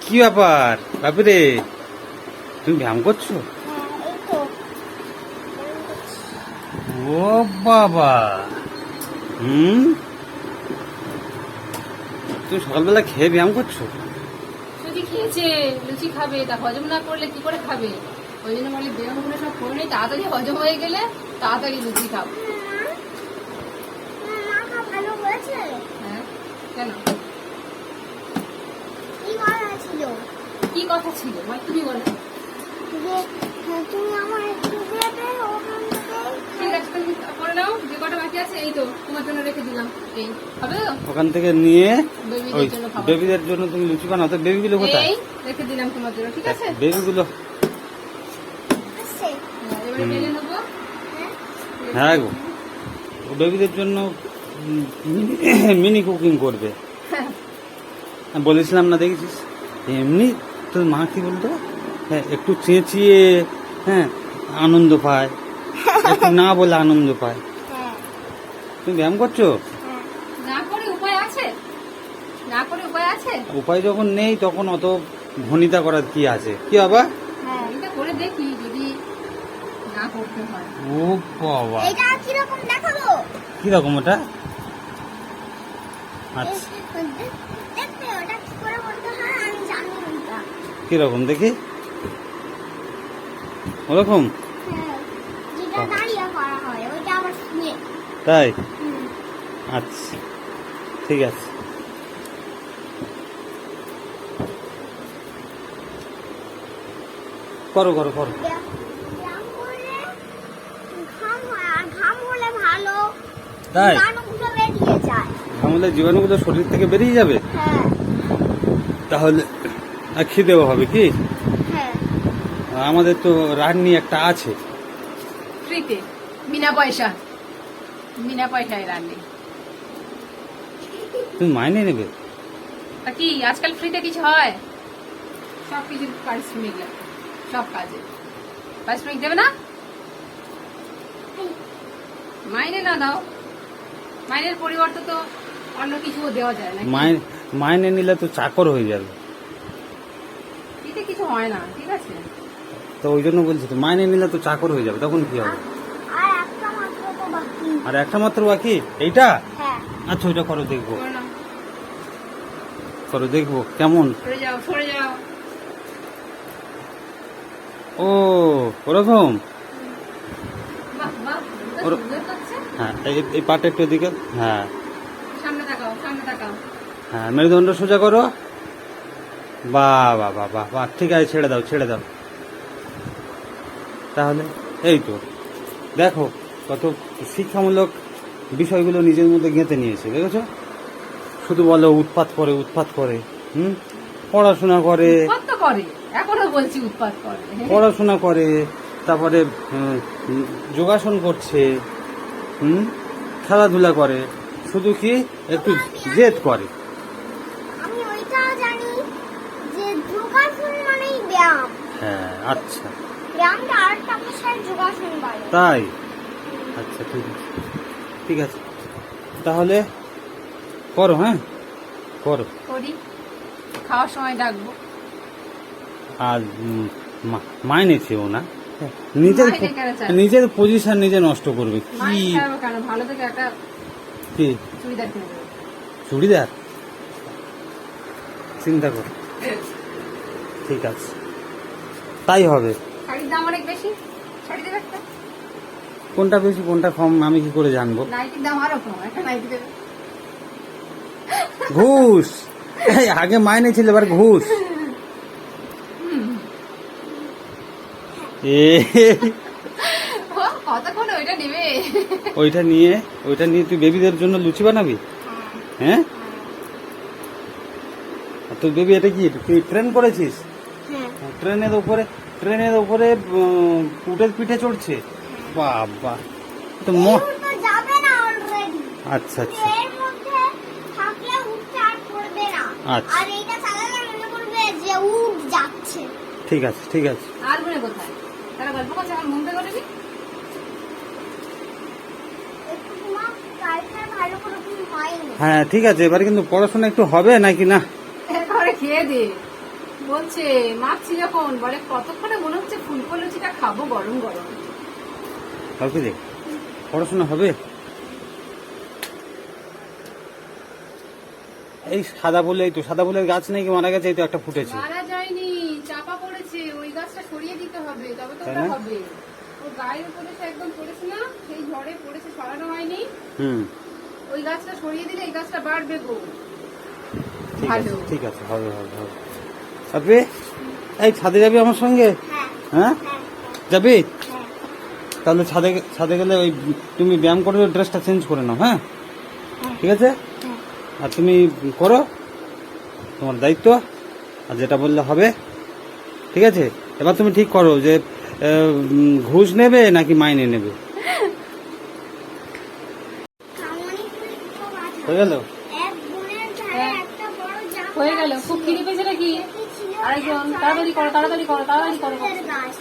কি ব্যাপার বাপিরে, তুমি ব্যায়াম করছো? ও বাবা, তুমি সকালবেলা খেয়ে ব্যায়াম করছো? লুচি খেয়েছে, লুচি খাবে, তা হজম না করলে কি করে খাবে? ওই জন্য বলি ব্যায়ামগুলো সব করে নেই, তাড়াতাড়ি হজম হয়ে গেলে তাড়াতাড়ি লুচি খাবো। হ্যাঁ, কেন? কি কথা ছিল বল, তুমি বলো। ঠিক আছে, তুমি করে নাও, যে কটা বাকি আছে এই তো তোমার জন্য রেখে দিলাম। এই হবে তো? ওখান থেকে নিয়ে ওই বেবিদের জন্য খাবো। বেবিদের জন্য তুমি লুচি বানাও। তো বেবিগুলো কোথায়? এই রেখে দিলাম তোমার জন্য, ঠিক আছে? বেবিগুলো এবারে ঢেলে নেবো। হ্যাঁ গো, ও বেবিদের জন্য মিনি কুকিং করবে। আমি বলেছিলাম না, দেখেছিস? এমনি তোর মা কি বলতো, হ্যাঁ একটু চেঁচিয়ে হ্যাঁ আনন্দ পায়, একটু না বলে আনন্দ পায়। তুমি ব্যায়াম করছো? না করে উপায় আছে? না করে উপায় আছে? উপায় যখন নেই তখন অত ভনিতা করার কি আছে? কি বাবা? হ্যাঁ, এটা করে দেখি যদি না করতে হয়। ও বাবা, এটা কি রকম দেখাবো? কি রকম ওটা? আচ্ছা, দেখতে ওটা কি করে বলতে হয় আমি জানি না। কি রকম দেখি? ওরকম? হ্যাঁ, যেটা দাঁড়িয়ে করা হয় ওইটা আবার শুয়ে। তাই? আচ্ছা, ঠিক আছে। করো করো করো। ব্যায়াম করলে ঘাম হয়, আর ঘাম হলে ভালো তাই? জীবাণুগুলো বেরিয়ে যায়। তাহলে জীবাণুগুলো শরীর থেকে বেরিয়ে যাবে, হ্যাঁ তাহলে আর খিদেও হবে কি? হ্যাঁ। আমাদের তো রান্নি একটা আছে। ফ্রিতে, বিনা পয়সা, বিনা পয়সায় রান্নি। তুমি মাইনে নেবে? তা কি আজকাল ফ্রিতে কিছু হয়? সব কিছু পারিশ্রমিক লাগে, সব কাজে পারিশ্রমিক দেবে না? মাইনে না দাও, মাইনের পরিবর্তে তো অন্য কিছুও দেওয়া যায় না। মাইনে নিলে তো চাকর হয়ে যাবে। ফ্রিতে কিছু হয় না, ঠিক আছে? তো ওই জন্য বলছি, তো মাইনে নিলে তো চাকর হয়ে যাবে, তখন কি হবে? আর একটা মাত্র তো বাকি। আর একটা মাত্র বাকি, এইটা? হ্যাঁ আচ্ছা, ওইটা করো দেখবো, করে নাও, করো দেখবো কেমন। সরে যাও, সরে যাও। ও ওরকম? বাহ বাহ, কত ওর- সুন্দর করছে। হ্যাঁ, এই পাটা একটু দিকে, হ্যাঁ সামনে তাকাও, সামনে তাকাও। হ্যাঁ, মেরুদণ্ড সোজা করো। বাহ বাহ বাহ বাহ বাহ, ঠিক আছে, ছেড়ে দাও ছেড়ে দাও। তাহলে এই তো দেখো, কত শিক্ষামূলক বিষয়গুলো নিজের মধ্যে গেঁথে নিয়েছে, দেখেছো? শুধু বলো উৎপাত করে উৎপাত করে, পড়াশোনা করে, উৎপাত তো করে, এখনো বলছি উৎপাত করে। পড়াশোনা করে, তারপরে যোগাসন করছে, খেলাধুলা করে, শুধু কি একটু জেদ করে। আমি ওইটাও জানি যে যোগাসন মানেই ব্যায়াম। হ্যাঁ, আচ্ছা ব্যায়ামটা আরেকটা ভাষায় যোগাসন বলে। তাই? আচ্ছা, ঠিক আছে ঠিক আছে, তাহলে করো, হ্যাঁ করো। করি, খাওয়ার সময় ডাকবো। আর মাইনে চেও না, নিজের মাইনে কেন চাই? নিজের পজিশন নিজে নষ্ট করবে কি? মাইনে খাবো কেন? ভালো থেকে একটা কি চুড়িদার কিনে দেবো। চুড়িদার? চিন্তা কর, ঠিক আছে, তাই হবে। শাড়ির দাম অনেক বেশি, শাড়ি দেবে একটা। কোনটা বেশি কোনটা কম আমি কি করে জানবো? নাইটির দাম আরো কম, একটা নাইটি দেবে। ঘুষ? এই আগে মাইনে ছিল, এবার ঘুষ? এ ও, কতক্ষণ ওইটা নেবে? ওইটা নিয়ে তুই বেবিদের জন্য লুচি বানাবি? হ্যাঁ, আর তোর বেবি এটা কি, তুই ট্রেন করেছিস? হ্যাঁ ট্রেনের উপরে উটের পিঠে চড়ছে? বাবা, তো তো যাবে না অলরেডি। আচ্ছা আচ্ছা এর মধ্যে থাকলে উঠতে আর পড়বে না। আচ্ছা। আর এইটা চালালে মনে করবে যে উঠ যাচ্ছে। ঠিক আছে ঠিক আছে। আর গুনে কোথায়? তারা গল্প করছে, আমার মন থেকে করবি। একটু তোমার কালকে ভালো করে তুমি হয়নি। হ্যাঁ ঠিক আছে, এবারে কিন্তু পড়াশোনা একটু হবে নাকি না? এরপরে খেয়ে দে, বলছে মাখছি যখন বলে কতক্ষণে মনে হচ্ছে ফুলকো লুচিটা খাবো গরম গরম। কালকে দেখ পড়াশোনা হবে। এই সাদা ফুল, এই তো সাদা ফুলের গাছ নাকি মারা গেছে, এই তো একটা ফুটেছে। মারা যায়নি, চাপা পড়েছে, ওই গাছটা সরিয়ে দিতে হবে তবে তো তাই ওটা না? হবে। ও গায়ের উপরে একদম পড়েছে না, সেই ঝড়ে পড়েছে, সরানো হয়নি। হুম, ওই গাছটা সরিয়ে দিলে এই গাছটা বাড়বে গো। ঠিক আছে ভালো। ঠিক আছে, হবে হবে হবে। আপনি এই ছাদে যাবি আমার সঙ্গে? হ্যাঁ হ্যাঁ হ্যাঁ যাবি? হ্যাঁ তাহলে ছাদে ছাদে গেলে ওই তুমি ব্যায়াম করে ড্রেসটা চেঞ্জ করে নাও। হ্যাঁ ঠিক আছে, হ্যাঁ আর তুমি করো, তোমার দায়িত্ব, আর যেটা বললে হবে। ঠিক আছে, এবার তুমি ঠিক করো যে ঘুষ নেবে নাকি মাইনে নেবে। কামনিপুরে খুব আছে। হয়ে গেল? এক বোনের ধারে হ্যাঁ। একটা বড় জাম হয়ে গেল, গাছ খুব ছিল। খিদে পেয়েছে নাকি? সেটি ছিল আরেকজন এক তাড়াতাড়ি করো তাড়াতাড়ি করো তাড়াতাড়ি করো। গাছের গাছ।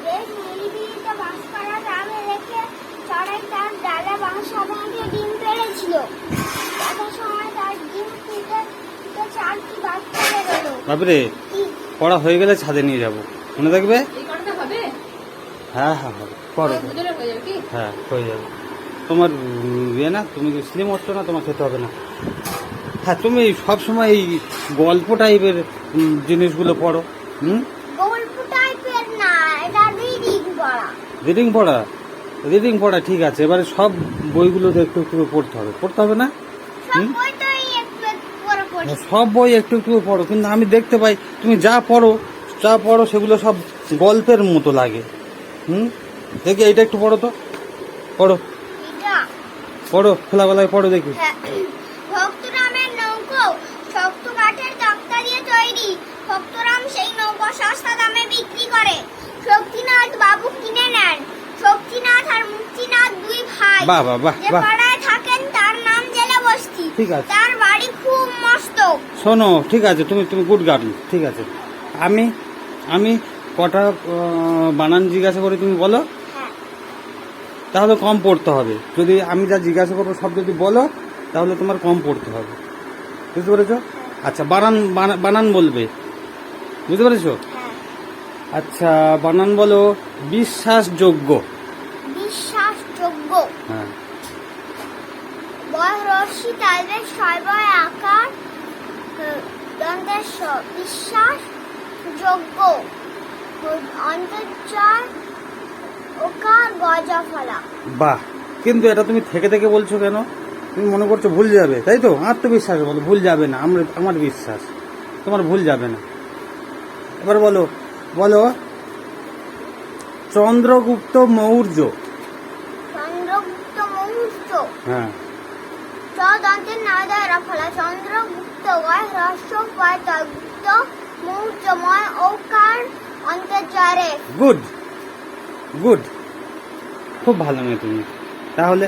বেশ নিরিবিলিতে বাস করা গ্রামে রেখে চড়াই তার ডালে বাসা ভেঙে ডিম পেড়েছিল। একটা সময় তার ডিম ফুটে ফুটে চারটি বাচ্চা বেরোলো। বাপরে, কি? পড়া হয়ে গেলে ছাদে নিয়ে যাব, মনে থাকবে? এই করাটা হবে? হ্যাঁ হ্যাঁ হবে, করো। দুজনে হয়ে যাবে কি? হ্যাঁ হয়ে যাবে। তোমার ইয়ে না, তুমি স্লিম হচ্ছ না, তোমার খেতে হবে না। হ্যাঁ তুমি সব সময় এই গল্প টাইপের জিনিসগুলো পড়ো। হুম, গল্প টাইপের না, এটা রিডিং পড়া। রিডিং পড়া, রিডিং পড়া ঠিক আছে। এবারে সব বইগুলো তো একটু একটু করে পড়তে হবে, পড়তে হবে না? সব বই তো এই একটু একটু করে পড়ি। সব বই একটু একটু করে পড়ো, কিন্তু আমি দেখতে পাই তুমি যা পড়ো সেগুলো সব গল্পের মতো লাগে। হুম, দেখি এইটা একটু পড়ো তো, পড়ো এটা পড়ো, খোলা গলায় পড়ো দেখি। হ্যাঁ। ভক্তরামের নৌকো শক্ত কাঠের তক্তা দিয়ে তৈরি। ভক্তরাম সেই নৌকো সস্তা দামে বিক্রি করে। শক্তিনাথ বাবু কিনে নেন। শক্তিনাথ আর মুক্তিনাথ দুই ভাই। বাহ বাহ বাহ যে বাহ, পাড়ায় থাকেন তার নাম জেলে বস্তি। ঠিক আছে। তার বাড়ি খুব মস্ত। শোনো ঠিক আছে, তুমি গুড গার্ল, ঠিক আছে। আমি আমি কটা বানান জিজ্ঞাসা করে তুমি বলো, হ্যাঁ তাহলে কম পড়তে হবে। যদি আমি যা জিজ্ঞাসা করবো সব যদি বলো তাহলে তোমার কম পড়তে হবে, বুঝতে পেরেছো? আচ্ছা বানান বলবে, বুঝতে পেরেছো? হ্যাঁ। আচ্ছা বানান বলো। বিশ্বাসযোগ্য। বিশ্বাসযোগ্য। হ্যাঁ, বয় রশ্মি তালবের শৈবয় আকার দন্তের স। বিশ্বাস যোগ্য। অন্তর্জয় ওকার গজফলা। বাহ, কিন্তু এটা তুমি থেকে থেকে বলছো কেন? তুমি মনে করছো ভুল যাবে, তাই তো? আত্মবিশ্বাস বলো, ভুল যাবে না, আমার বিশ্বাস তোমার ভুল যাবে না। এবার বলো বলো চন্দ্রগুপ্ত মৌর্য। চন্দ্রগুপ্ত মৌর্য। হ্যাঁ, চ দন্তের নয়দয় রফলা। চন্দ্রগুপ্ত গয় হ্রস্ব পয় গুপ্ত মৌর্যময় ওকার অন্তর্জয় রে। গুড গুড, খুব ভালো মেয়ে তুমি। তাহলে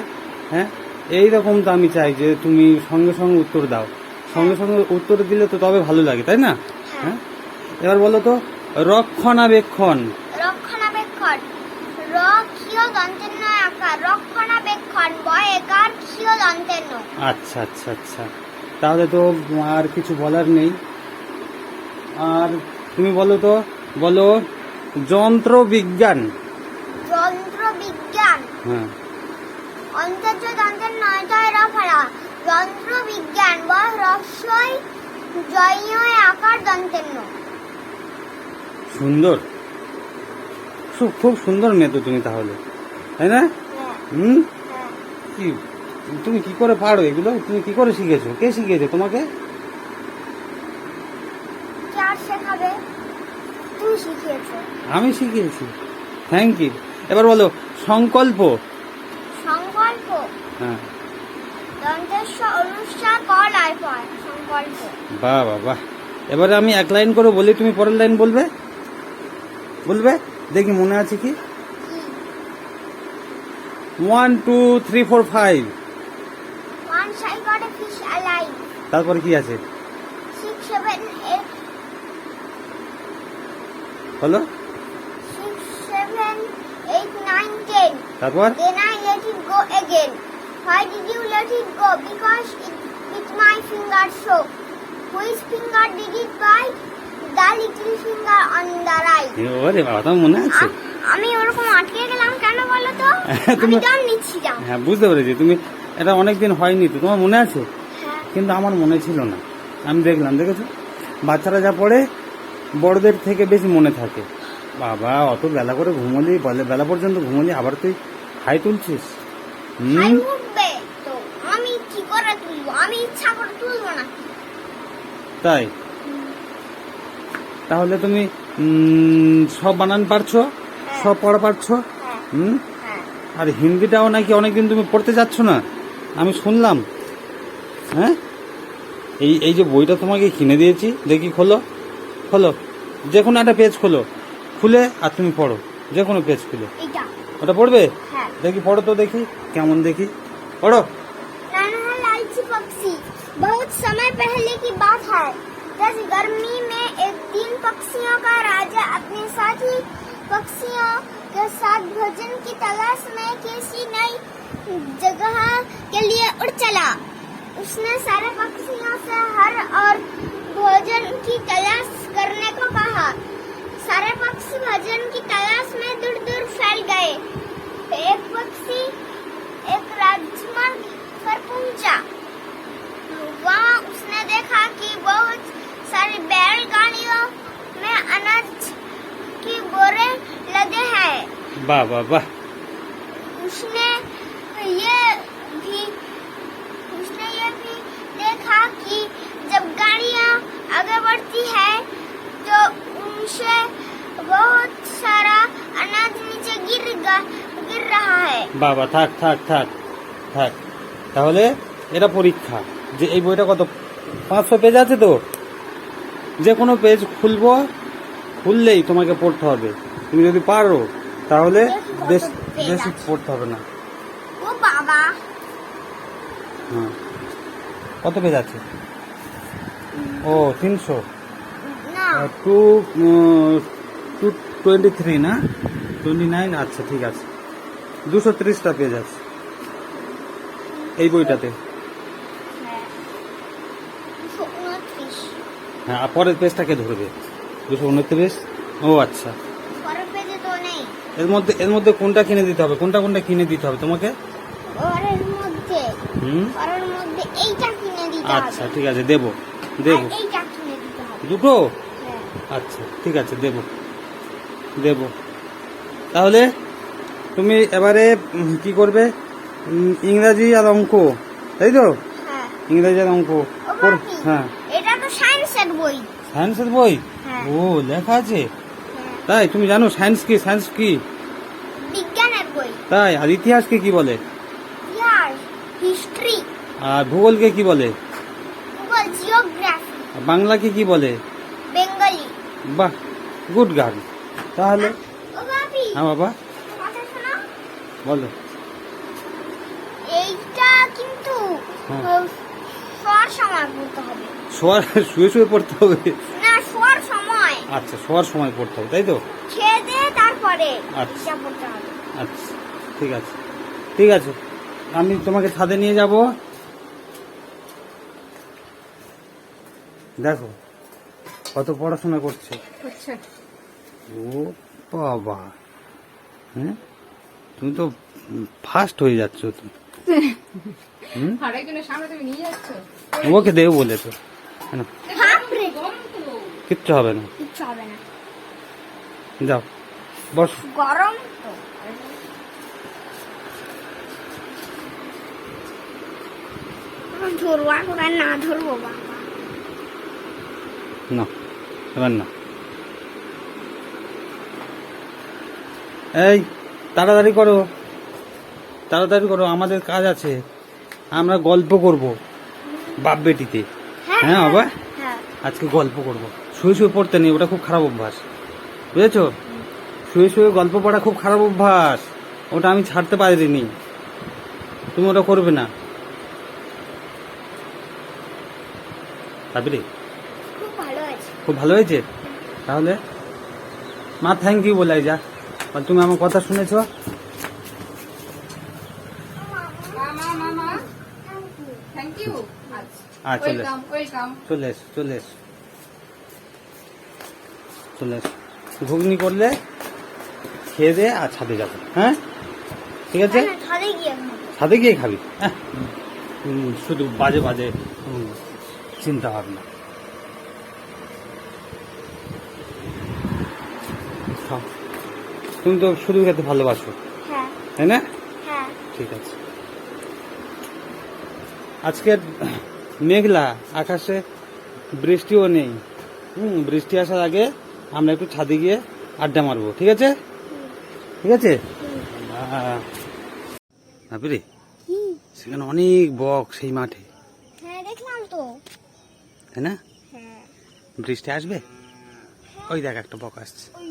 হ্যাঁ, এইরকম তো আমি চাই যে তুমি সঙ্গে সঙ্গে উত্তর দাও। সঙ্গে সঙ্গে উত্তর দিলে তো তবে ভালো লাগে, তাই না? হ্যাঁ, এবার বলো তো রক্ষণাবেক্ষণ। রক্ষণাবেক্ষণ। র ক্ষীয় দন্তের নয় আকার। রক্ষণাবেক্ষণ বয় একার ক্ষীয় দন্তের ন। আচ্ছা আচ্ছা আচ্ছা, তাহলে তো আর কিছু বলার নেই। আর তুমি বলো তো, বলো যন্ত্র বিজ্ঞান। যন্ত্র বিজ্ঞান। হ্যাঁ, অন্তর্জয় দন্তের নয়দয় রফলা। যন্ত্র বিজ্ঞান বয় হ্রস্বই জয় আকার দন্তের ন। সুন্দর, খুব সুন্দর মেয়ে তো তুমি তাহলে, তাই না? হ্যাঁ হুম, হ্যাঁ। কি তুমি কি করে পারো এগুলো? তুমি কি করে শিখেছো? কে শিখিয়েছে তোমাকে? কে আর শেখাবে? তুমি শিখিয়েছো। আমি শিখিয়েছি, থ্যাংক ইউ। এবার বলো সংকল্প। সংকল্প। হ্যাঁ, দন্তেশ্ব অনুষ্কার কলায় পয় সংকল্প। বাহ বাহ বাহ। এবারে আমি এক লাইন করে বলি, তুমি পরের লাইন বলবে, বলবে দেখি মনে আছে কি। 1 2 3 4 5, One shy got a fish alive. তারপরে কি আছে 6 7 8 বলো? 6 7 8 9 10. তারপর Then I let it go again. Why did you let it go? Because it bit my finger so. Which finger did it bite? The little finger on the right. ওরে বাবা, তোমার মনে আছে? আমি ওরকম আটকে গেলাম কেন বলো তো? আমি তুমি- দম নিচ্ছি যাও। হ্যাঁ, বুঝতে পেরেছি। তুমি এটা অনেকদিন হয়নি তো, তোমার মনে আছে? হ্যাঁ। কিন্তু আমার মনে ছিল না। আমি দেখলাম, দেখেছো, বাচ্চারা যা পড়ে বড়দের থেকে বেশি মনে থাকে। বাবা, অত বেলা করে ঘুমোলি, বেলা পর্যন্ত ঘুমোলি, আবার তুই হাই তুলছিস। হাই উঠবে তো আমি কি করে তুলবো? আমি ইচ্ছা করে তুলবো না। তাই? তাহলে তুমি সব বানান পারছো, হ্যাঁ। সব পড়া পারছো? হ্যাঁ হুম। হ্যাঁ। আর হিন্দিটাও নাকি অনেকদিন তুমি পড়তে যাচ্ছ না, আমি শুনলাম। হ্যাঁ, এই যে বইটা তোমাকে কিনে দিয়েছি, দেখি খোলো, খোলো, যে কোনো একটা পেজ খোলো, খুলে আর তুমি পড়ো, যে কোনো পেজ খুলে। এটা ওটা পড়বে? হ্যাঁ। দেখি পড়ো তো, দেখি কেমন, দেখি পড়ো। नन्हा लालची पक्षी। बहुत समय पहले की बात है, जब गर्मी में एक दिन पक्षियों का राजा अपने साथी पक्षियों के साथ भोजन की तलाश में किसी नई जगह के लिए उड़ चला। उसने सारे पक्षियों से हर और भोजन की तलाश करने को कहा। सारे पक्षी भोजन की तलाश में दूर दूर फैल गए। एक पक्षी एक राजमार्ग पर पहुंचा। वहाँ उसने देखा कि बहुत सारी बैलगाड़ियों में अनाज की बोरे लदे हैं। বাহ বাহ বাহ। उसने ये भी देखा कि जब गाड़ियाँ आगे बढ़ती है तो उनसे बहुत सारा अनाज नीचे गिर रहा है। বাবা, থাক থাক থাক থাক। তাহলে এটা পরীক্ষা, যে এই বইটা কত, 500 পেজ আছে তো, যে কোনো পেজ খুলবো, খুললেই তোমাকে পড়তে হবে। তুমি যদি পারো তাহলে দেখি কত পেজ বেশি আছে। পড়তে হবে না। ও বাবা, হ্যাঁ, কত পেজ আছে? ও 300, না 223 না 29, আচ্ছা ঠিক আছে, 230টা পেজ আছে এই বইটাতে। হ্যাঁ 229 হ্যাঁ, আর পরের পেজটাকে ধরবে 229। ও আচ্ছা, পরের পেজে তো নেই। এর মধ্যে কোনটা কিনে দিতে হবে, কোনটা কিনে দিতে হবে তোমাকে? পরের মধ্যে এইটা কিনে দিতে হবে। আচ্ছা ঠিক আছে, দেবো দেবো। আর এইটা কিনে দিতে হবে। দুটো? হ্যাঁ। আচ্ছা ঠিক আছে, দেবো দেবো। তাহলে তুমি এবারে কি করবে? ইংরাজি আর অঙ্ক, তাই তো? হ্যাঁ। ইংরাজি আর অঙ্ক ও বাপি, হ্যাঁ। এটা তো সায়েন্সের বই। সায়েন্সের বই? হ্যাঁ। ও, লেখা আছে? হ্যাঁ। তাই? তুমি জানো সায়েন্স কি? বিজ্ঞানের বই। তাই? আর ইতিহাসকে কি বলে? ইতিহাস, হিস্ট্রি, আর ভূগোলকে কি বলে? ভূগোল, জিওগ্রাফি, আর বাংলাকে কি বলে? বেঙ্গলি। বাহ, গুড গার্ল। তাহলে ও বাপি, হ্যাঁ বাবা, কথা শোনো। বলো। এইটা কিন্তু হ্যাঁ। শোয়ার সময় পড়তে হবে। শুয়ে শুয়ে পড়তে হবে? না, শোয়ার সময়। আচ্ছা, শোয়ার সময় পড়তে হবে, তাই তো? খেয়ে দিয়ে তারপরে আচ্ছা। এটা পড়তে হবে। আচ্ছা ঠিক আছে, ঠিক আছে, আমি তোমাকে ছাদে নিয়ে যাব। দেখো কত পড়াশোনা করছে। আচ্ছা, ও বাবা, হ্যাঁ, তুমি তো ফাস্ট হয়ে যাচ্ছ তুমি। আরেকজনের সামনে তুমি নিয়ে যাচ্ছ। ওকে দেবো বলে তো, হ্যাঁ, বাপরে, কিচ্ছু হবে না, কিচ্ছু হবে না। যাও বস। গরম তো। ধরবো এখন আর না ধরবো বাবা। না, এবার না। এই তাড়াতাড়ি করো, তাড়াতাড়ি করো, আমাদের কাজ আছে। আমরা গল্প করব বাপ বেটিতে। হ্যাঁ বাবা, হ্যাঁ। আজকে গল্প করব। শুয়ে শুয়ে পড়তে নেই, ওটা খুব খারাপ অভ্যাস, বুঝেছো? শুয়ে শুয়ে গল্প পড়া খুব খারাপ অভ্যাস, ওটা আমি ছাড়তে পারিনি। তুমি ওটা করবে না, ভাবলি? খুব ভালো আছে। খুব ভালো হয়েছে। তাহলে মা থ্যাংক ইউ বলাই যা, আর তুমি আমার কথা শুনেছো। মামা থ্যাংক ইউ। চলে এসো, ওয়েলকাম। চলে এসো, চলে এসো। চলে এসো, ঘুগনি করলে খেয়ে দে আর ছাদে যাবো। হ্যাঁ ঠিক আছে, না, ছাদে গিয়ে খাবো। ছাদে গিয়ে খাবি? হ্যাঁ, শুধু বাজে বাজে চিন্তা ভাবনা। খাও। তুমি তো শুধু খেতে ভালোবাসো, হ্যাঁ তাই না? হ্যাঁ ঠিক আছে। আজকের মেঘলা আকাশে, বৃষ্টিও নেই। বৃষ্টি আসার আগে আমরা একটু ছাদে গিয়ে আড্ডা মারবো, ঠিক আছে? ঠিক আছে। ভাবিরে, হুম, সেখানে অনেক বক সেই মাঠে, হ্যাঁ দেখলাম তো। তাই না? হ্যাঁ বৃষ্টি আসবে, ওই দেখ একটা বক আসছে। ওই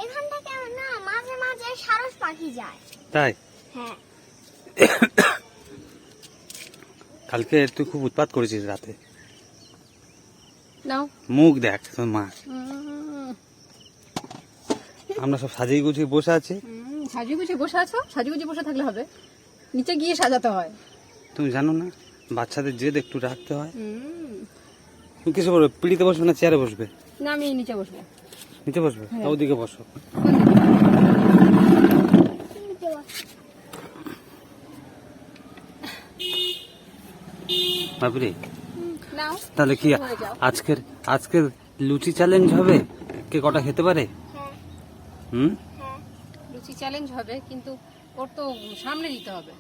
এখান থেকে না মাঝে মাঝে সারস পাখি যায়। তাই? হ্যাঁ কালকে তুই খুব উৎপাত করেছিস রাতে, নাও। মুখ দেখ তোর মা। হুম, আমরা সব সাজিয়ে গুছিয়ে বসে আছি, সাজিয়ে গুছিয়ে বসে আছো? সাজিয়ে গুছিয়ে বসে থাকলে হবে, নিচে গিয়ে সাজাতে হয়। তুমি জানো না বাচ্চাদের জেদ একটু রাখতে হয়। হুম, তুমি কিছু বলবে, পিড়িতে বসবে না চেয়ারে বসবে? না আমি নিচে বসবো। নিচে বসবে? হ্যাঁ। তা ওদিকে বসো। বাবরে, নাও। তাহলে কি হয়ে যাও। আজকের আজকের লুচি চ্যালেঞ্জ হবে? কে কটা খেতে পারে? হ্যাঁ হুম, হ্যাঁ লুচি চ্যালেঞ্জ হবে, কিন্তু ওর তো সামনে দিতে হবে।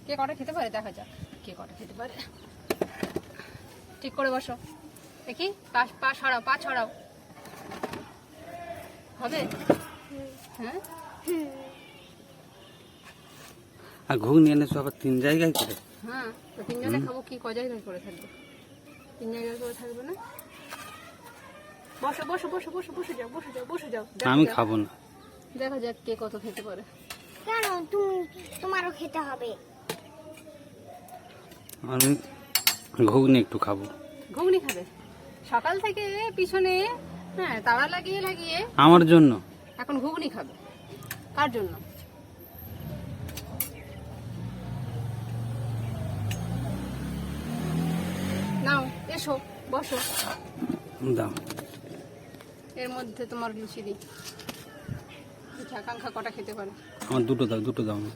কে কটা খেতে পারে দেখা যাক, কে কটা খেতে পারে। ঠিক করে বসো, দেখি পা পা ছড়াও, পা ছড়াও। হবে? হ্যাঁ, আর ঘুগনি এনেছো আবার 3 জায়গায় করে। হ্যাঁ, তো তিনজনে খাবো, কি ক জায়গায় করে থাকবে? 3 জায়গায় করে থাকবে না? বসো বসো বসো বসো, বসে যাও, বসে যাও, বসে যাও। দেখা আমি যাক, খাবো না। দেখা যাক কে কত খেতে পারে। কেন তোমারও খেতে হবে? আমি ঘুগনি একটু খাবো। ঘুগনি খাবে? সকাল থেকে পিছনে হ্যাঁ তাড়া লাগিয়ে লাগিয়ে আমার জন্য। এখন ঘুগনি খাবে? কার জন্য? নাও, এসো বসো, দাও। এর মধ্যে তোমার লুচি দিই। দেখি আকাঙ্ক্ষা কটা খেতে পারে। আমার দুটো দাও, দুটো দাও না।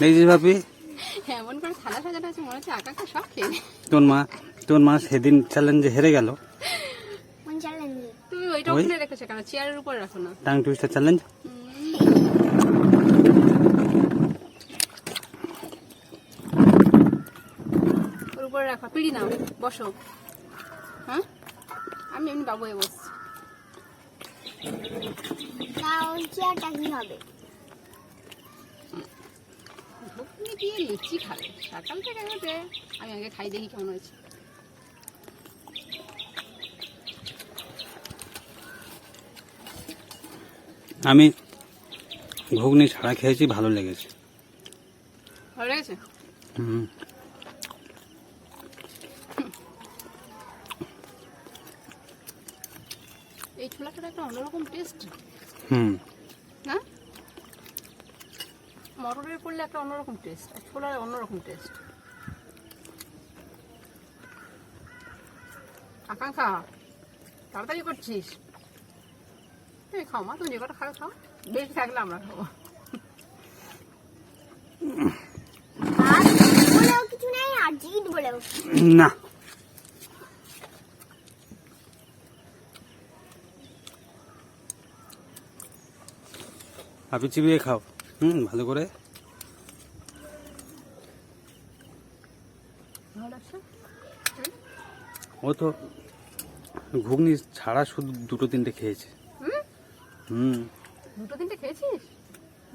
দেখছিস ভাবি, এমন করে থালা সাজানো আছে, মনে হচ্ছে আকাঙ্ক্ষা সব খেয়ে নেয়। তোর মা সেদিন চ্যালেঞ্জে হেরে গেল। কোন চ্যালেঞ্জে? তুমি ওইটা ওই? ওখানে রেখেছো কেন? চেয়ারের উপরে রাখো না। Tongue twister challenge. ওর উপরে রাখো, পিড়ি নাও, বসো। হ্যাঁ, আমি এমনি বাবু হয়ে বসছি। তাও চেয়ারটা কি হবে? ঘুগনি দিয়ে লুচি খাবে সকাল থেকে হবে। আমি আগে খাই, দেখি কেমন হয়েছে। আমি ঘুগনি ছাড়া খেয়েছি, ভালো লেগেছে। ভালো লেগেছে? হুম, এই ছোলাটার একটা অন্যরকম টেস্ট হুম। না? মটরের করলে একটা অন্যরকম টেস্ট, আর ছোলার অন্যরকম টেস্ট। আকাঙ্ক্ষা, তাড়াতাড়ি করছিস। তুমি খাও মা, তুমি যে কটা খাবে খাও, বেশি থাকলে আমরা খাবো। আর বলেও কিছু নেই, আর জিত বলেও। না, আপনি চিবিয়ে খাও। ভালো করে। ভালো লাগছে? ও তো ঘুগনি ছাড়া শুধু 2-3টে খেয়েছে। হুম, হুম, 2-3টে খেয়েছিস?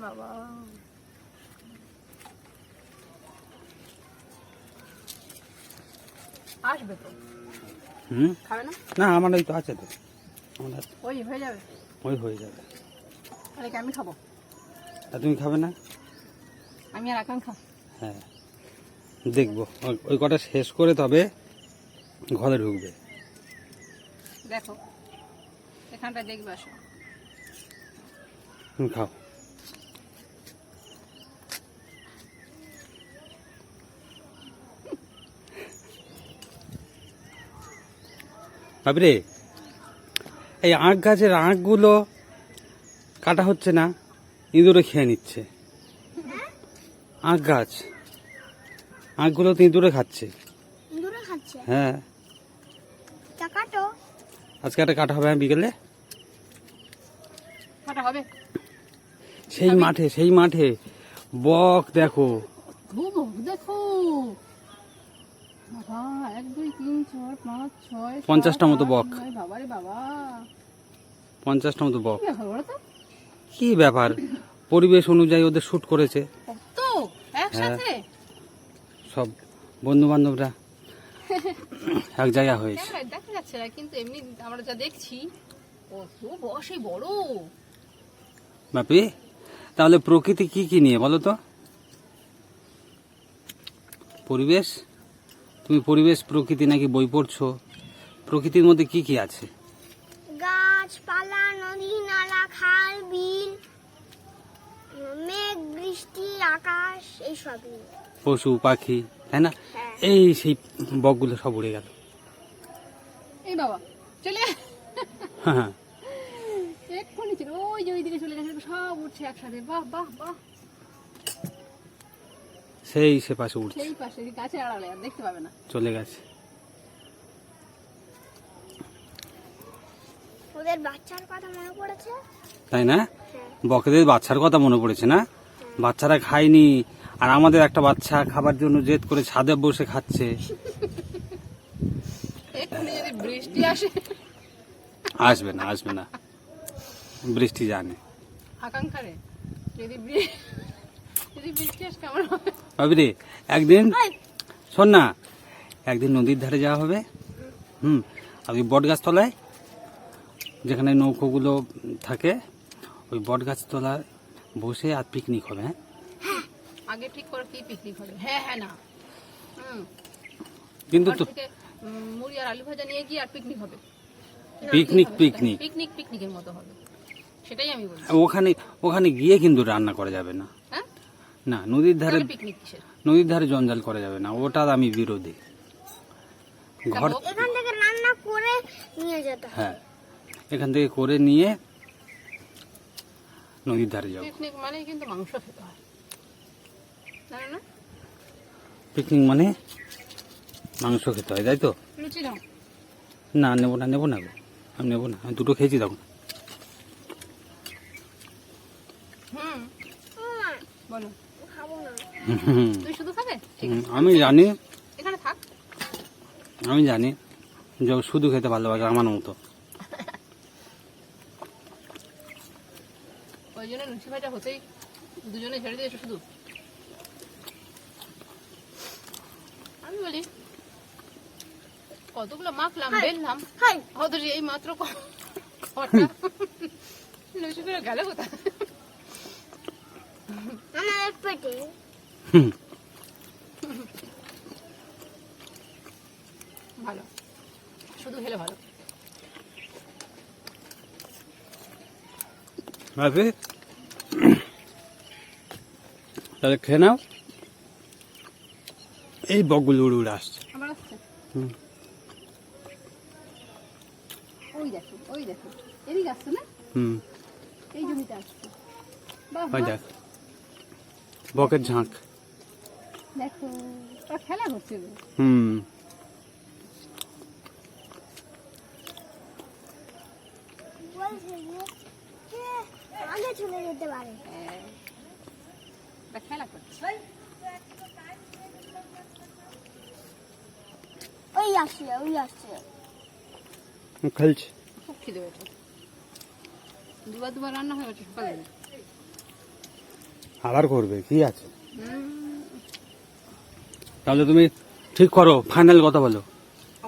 বাবা, আসবে তো, হুম। খাবে না? না, আমার এই তো আছে তো, আমার আছে। ওই হয়ে যাবে, ওই হয়ে যাবে। তাহলে কি আমি খাবো? আর তুমি খাবে না? আমি আর আকাঙ্ক্ষা। হ্যাঁ, দেখবো ওই কটা শেষ করে তবে ঘরে ঢুকবে। দেখো, এখানটা দেখবে, আসো। তুমি খাও। বাবরে, এই আখ গাছের আখগুলো কাটা হচ্ছে না, ইঁদুরে খেয়ে নিচ্ছে। আখ গাছ, আখগুলো তো ইঁদুরে খাচ্ছে। ইঁদুরে খাচ্ছে? হ্যাঁ, তা কাটো। আজকে একটা কাটা হবে বিকেলে। কাটা হবে। সেই মাঠে বক দেখো। দেখো বাবা, 1 2 3 4 5 6 50টা মতো বক। বাবারে বাবা, 50টা মতো বক। কি ব্যাপার বলো তো? কি ব্যাপার, পরিবেশ অনুযায়ী ওদের শুট করেছে কত একসাথে? সব বন্ধু বান্ধবরা এক জায়গা হয়েছে। ক্যামেরায় দেখা যাচ্ছে না, কিন্তু এমনি আমরা যা দেখছি কত বসে বড়। বাপি, তাহলে প্রকৃতি কি কি নিয়ে বলো তো? পরিবেশ, তুমি পরিবেশ প্রকৃতি নাকি বই পড়ছো, প্রকৃতির মধ্যে কি কি আছে? গাছপালা, নদী, নালা, খাল, বিল, মেঘ, বৃষ্টি, আকাশ, এইসবই। পশু পাখি, তাই না? হ্যাঁ। এই সেই বকগুলো সব উড়ে গেল। এই বাবা চলে হ্যাঁ, এক্ষুনি ছিল, ওই যে ওইদিকে চলে গেছে, সব উঠছে একসাথে। বাহ বাহ বাহ, সেই সে পাশে উঠছে, সেই পাশে গাছের আড়ালে, আর দেখতে পাবে না। চলে গেছে। ওদের বাচ্চার কথা মনে পড়েছে? তাই না? হ্যাঁ। বকেদের বাচ্চার কথা মনে পড়েছে না? বাচ্চারা খায়নি, আর আমাদের একটা বাচ্চা খাবার জন্য জেদ করে ছাদে বসে খাচ্ছে। এক্ষুনি যদি বৃষ্টি আসে। আসবে না, আসবে না, বৃষ্টি জানে। আকাঙ্ক্ষা রে, যদি বৃষ্টি আসে কেমন হবে? ভাবি, একদিন শোন না, একদিন নদীর ধারে যাওয়া হবে। আর ওই বট গাছ তলায়, যেখানে নৌকোগুলো থাকে, ওই বট গাছ তলায় বসে আর পিকনিক হবে। হ্যাঁ, আগে ঠিক করে কি পিকনিক হবে? হ্যাঁ হ্যাঁ না, কিন্তু ঘর তো থেকে মুড়ি আর আলু ভাজা নিয়ে গিয়ে আর পিকনিক হবে। পিকনিক পিকনিকের মতো হবে, সেটাই আমি বলছি। ওখানে গিয়ে কিন্তু রান্না করা যাবে না। হ্যাঁ, না, নদীর ধারে, পিকনিক কিসের? নদীর ধারে জঞ্জাল করা যাবে না, ওটা আমি বিরোধী। ঘর, এখান থেকে রান্না করে নিয়ে যেতে হবে। হ্যাঁ, এখান থেকে করে নিয়ে নদীর ধারে যাবো। পিকনিক মানে কিন্তু মাংস খেতে হয়, জানো না? পিকনিক মানে মাংস খেতে হয়, তাই তো? লুচি দাও। না, নেবো না গো, আমি নেবো না, আমি দুটো খেয়েছি তখন। বলো, খাবো না। তুই শুধু খাবে? ঠিক আছে, আমি জানি, এখানে থাক। আমি জানি যে ও শুধু খেতে ভালোবাসে আমার মতো। ওই জন্য লুচি ভাজা হতেই দুজনে ছেড়ে দিয়েছো শুধু। আমি বলি কতগুলো মাখলাম, বেললাম, হাই, অথচ এই মাত্র কটা লুচি করে গেল কোথায়? আমার পেটে। ভালো, শুধু খেলে ভালো। ভাবি, তাহলে খেয়ে নাও। এই বকগুলো উড়ে উড়ে আসছে। আমার আসছে, হুম। ওই দেখো এদিকে আসছে না, এই জমিতে আসছে। বাহ, ওই বাহ, দেখ, বকের ঝাঁক। দেখো ওরা খেলা করছে গো। বলছে যে আগে চলে যেতে পারে। ওরা খেলা করছে। ওই আসছে। খেলছে। খুব খিদে পেয়েছে, দুবার রান্না হয়ে গেছে সকালে। আবার করবে, কি আছে? তাহলে তুমি ঠিক করো, ফাইনাল কথা বলো।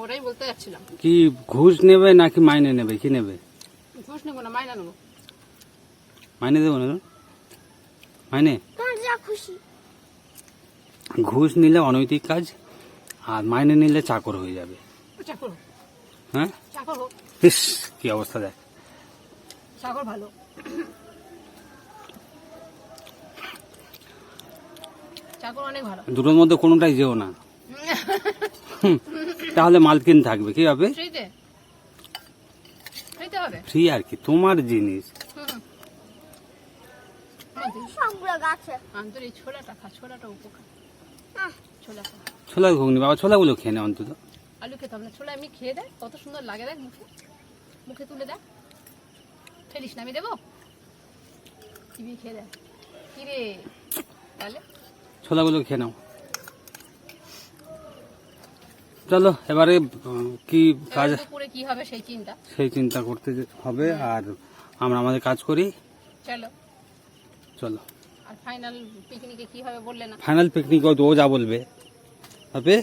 ওটাই বলতে যাচ্ছিলাম। কি ঘুষ নেবে নাকি মাইনে নেবে, কি নেবে? ঘুষ নেবো না, মাইনা নেবো। মাইনে দেবো না? মাইনে? তোমার যা খুশি। ঘুষ নিলে অনৈতিক কাজ, আর মাইনে নিলে চাকর হয়ে যাবে। চাকর হোক, হ্যাঁ, চাকর হোক, ইস কি অবস্থা দেখ। চাকর ভালো। চাকর অনেক ভালো। দুটোর মধ্যে কোনোটাই যেও না, তাহলে মালকিন থাকবে, কি হবে? ফ্রিতে দিতে হবে? ফ্রি আর কি, তোমার জিনিস। হুম। আমার দিন। সবগুলো গাছে আন্তর এই ছোলাটা খা, ছোলাটা উপকার। ছোলাটা ছোলার ঘুগনি, বাবা ছোলাগুলো খেয়ে নে অন্তত। আলু খেতে হবে না, ছোলা এমনি খেয়ে দেয়, কত সুন্দর লাগে দেখ মুখে, মুখে তুলে দেয়। ফেলিস না, আমি দেবো, চিবিয়ে খেয়ে দেয়। কিরে তাহলে ছোলাগুলো খেয়ে নাও। চলো এবারে কি কাজ, এবার দুপুরে কি হবে সেই চিন্তা। সেই চিন্তা করতে হবে। আর আমরা আমাদের কাজ করি। চলো। চলো আর ফাইনাল পিকনিকে কি হবে বললে না? ফাইনাল পিকনিক ও যা বলবে হবে,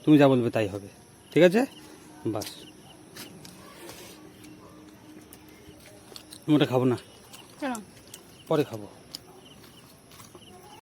তুমি যা বলবে তাই হবে, ঠিক আছে? বাস, আমি ওটা খাবো না, চলো। পরে খাবো।